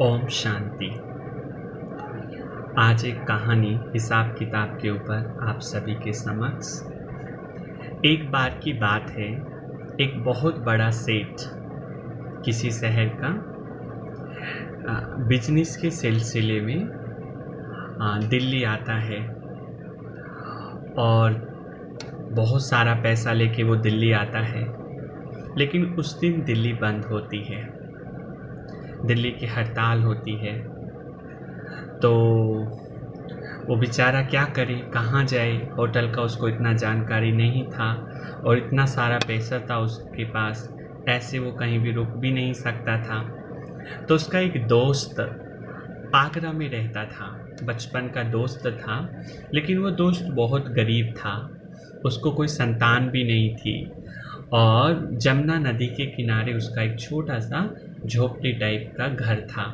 ओम शांति। आज एक कहानी हिसाब किताब के ऊपर आप सभी के समक्ष। एक बार की बात है, एक बहुत बड़ा सेठ किसी शहर का बिजनेस के सिलसिले में दिल्ली आता है और बहुत सारा पैसा लेके वो दिल्ली आता है। लेकिन उस दिन दिल्ली बंद होती है, दिल्ली की हड़ताल होती है। तो वो बेचारा क्या करे, कहाँ जाए। होटल का उसको इतना जानकारी नहीं था और इतना सारा पैसा था उसके पास, ऐसे वो कहीं भी रुक भी नहीं सकता था। तो उसका एक दोस्त आगरा में रहता था, बचपन का दोस्त था। लेकिन वो दोस्त बहुत गरीब था, उसको कोई संतान भी नहीं थी और जमुना नदी के किनारे उसका एक छोटा सा झोपड़ी टाइप का घर था।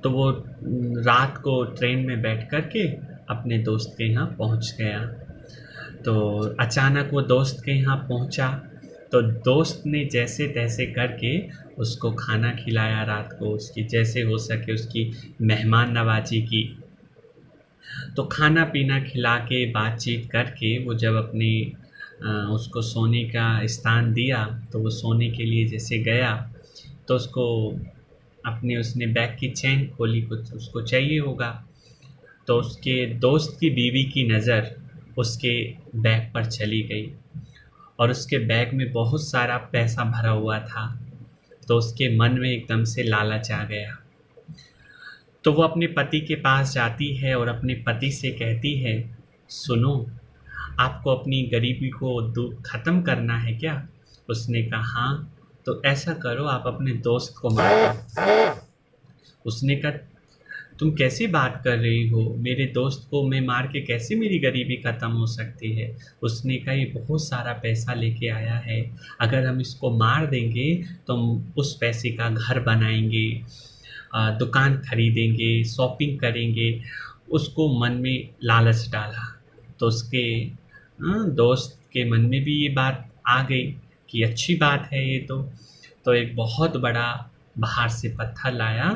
तो वो रात को ट्रेन में बैठ कर के अपने दोस्त के यहाँ पहुँच गया। तो अचानक वो दोस्त के यहाँ पहुँचा तो दोस्त ने जैसे तैसे करके उसको खाना खिलाया, रात को उसकी जैसे हो सके उसकी मेहमान नवाजी की। तो खाना पीना खिला के बातचीत करके वो जब अपनी उसको सोने का स्थान दिया तो वो सोने के लिए जैसे गया तो उसने बैग की चेन खोली, कुछ उसको चाहिए होगा। तो उसके दोस्त की बीवी की नज़र उसके बैग पर चली गई और उसके बैग में बहुत सारा पैसा भरा हुआ था। तो उसके मन में एकदम से लालच आ गया। तो वो अपने पति के पास जाती है और अपने पति से कहती है, सुनो, आपको अपनी गरीबी को ख़त्म करना है क्या? उसने कहा हाँ। तो ऐसा करो, आप अपने दोस्त को मार दो। उसने कहा तुम कैसी बात कर रही हो, मेरे दोस्त को मैं मार के कैसे मेरी गरीबी ख़त्म हो सकती है? उसने कहा ये बहुत सारा पैसा लेके आया है, अगर हम इसको मार देंगे तो हम उस पैसे का घर बनाएंगे, दुकान खरीदेंगे, शॉपिंग करेंगे। उसको मन में लालच डाला तो उसके दोस्त के मन में भी ये बात आ गई कि अच्छी बात है ये तो एक बहुत बड़ा बाहर से पत्थर लाया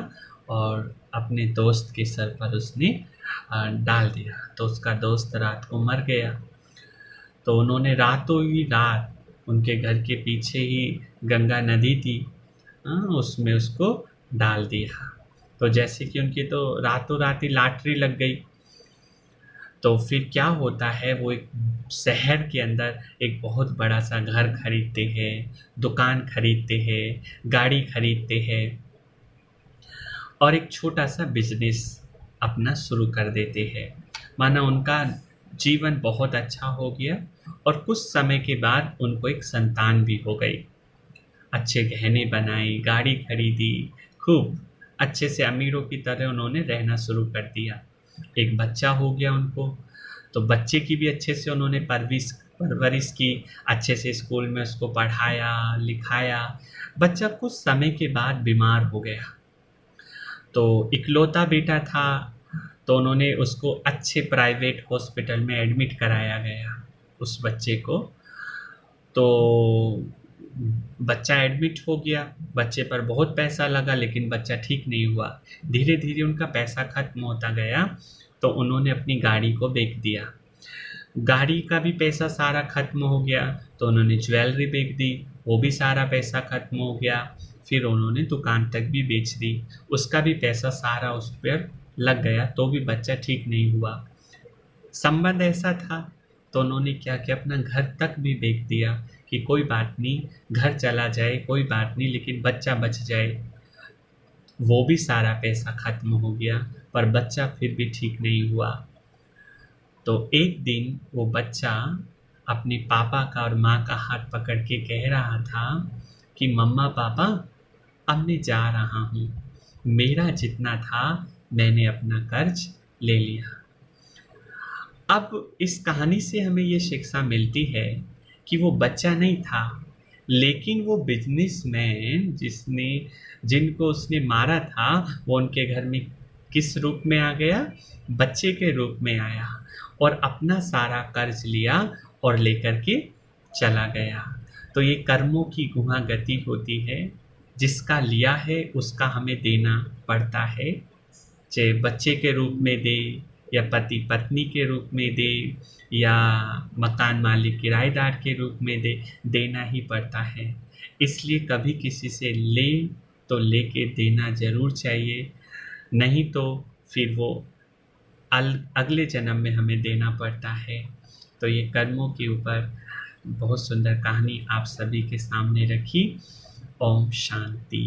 और अपने दोस्त के सर पर उसने डाल दिया। तो उसका दोस्त रात को मर गया। तो उन्होंने रातों ही रात उनके घर के पीछे ही गंगा नदी थी, उसमें उसको डाल दिया। तो जैसे कि उनकी तो रातों रात ही लॉटरी लग गई। तो फिर क्या होता है, वो एक शहर के अंदर एक बहुत बड़ा सा घर खरीदते हैं, दुकान खरीदते हैं, गाड़ी खरीदते हैं और एक छोटा सा बिजनेस अपना शुरू कर देते हैं। माना उनका जीवन बहुत अच्छा हो गया और कुछ समय के बाद उनको एक संतान भी हो गई। अच्छे गहने बनाए, गाड़ी खरीदी, खूब अच्छे से अमीरों की तरह उन्होंने रहना शुरू कर दिया। एक बच्चा हो गया उनको। तो बच्चे की भी अच्छे से उन्होंने परवरिश की, अच्छे से स्कूल में उसको पढ़ाया लिखाया। बच्चा कुछ समय के बाद बीमार हो गया। तो इकलौता बेटा था, तो उन्होंने उसको अच्छे प्राइवेट हॉस्पिटल में एडमिट कराया गया उस बच्चे को। तो बच्चा एडमिट हो गया, बच्चे पर बहुत पैसा लगा लेकिन बच्चा ठीक नहीं हुआ। धीरे धीरे उनका पैसा खत्म होता गया तो उन्होंने अपनी गाड़ी को बेच दिया। गाड़ी का भी पैसा सारा खत्म हो गया तो उन्होंने ज्वेलरी बेच दी, वो भी सारा पैसा खत्म हो गया। फिर उन्होंने दुकान तक भी बेच दी, उसका भी पैसा सारा उस पर लग गया तो भी बच्चा ठीक नहीं हुआ। संबंध ऐसा था तो उन्होंने क्या किया, अपना घर तक भी बेच दिया कि कोई बात नहीं, घर चला जाए कोई बात नहीं लेकिन बच्चा बच जाए। वो भी सारा पैसा खत्म हो गया पर बच्चा फिर भी ठीक नहीं हुआ। तो एक दिन वो बच्चा अपने पापा का और माँ का हाथ पकड़ के कह रहा था कि मम्मा पापा, अब मैं जा रहा हूँ, मेरा जितना था मैंने अपना कर्ज ले लिया। अब इस कहानी से हमें ये शिक्षा मिलती है कि वो बच्चा नहीं था लेकिन वो बिजनेसमैन जिनको उसने मारा था वो उनके घर में किस रूप में आ गया, बच्चे के रूप में आया और अपना सारा कर्ज लिया और लेकर के चला गया। तो ये कर्मों की गुहा गति होती है। जिसका लिया है उसका हमें देना पड़ता है, चाहे बच्चे के रूप में दे या पति पत्नी के रूप में दे या मकान मालिक किराएदार के रूप में दे, देना ही पड़ता है। इसलिए कभी किसी से ले तो लेके देना ज़रूर चाहिए, नहीं तो फिर वो अगले जन्म में हमें देना पड़ता है। तो ये कर्मों के ऊपर बहुत सुंदर कहानी आप सभी के सामने रखी। ओम शांति।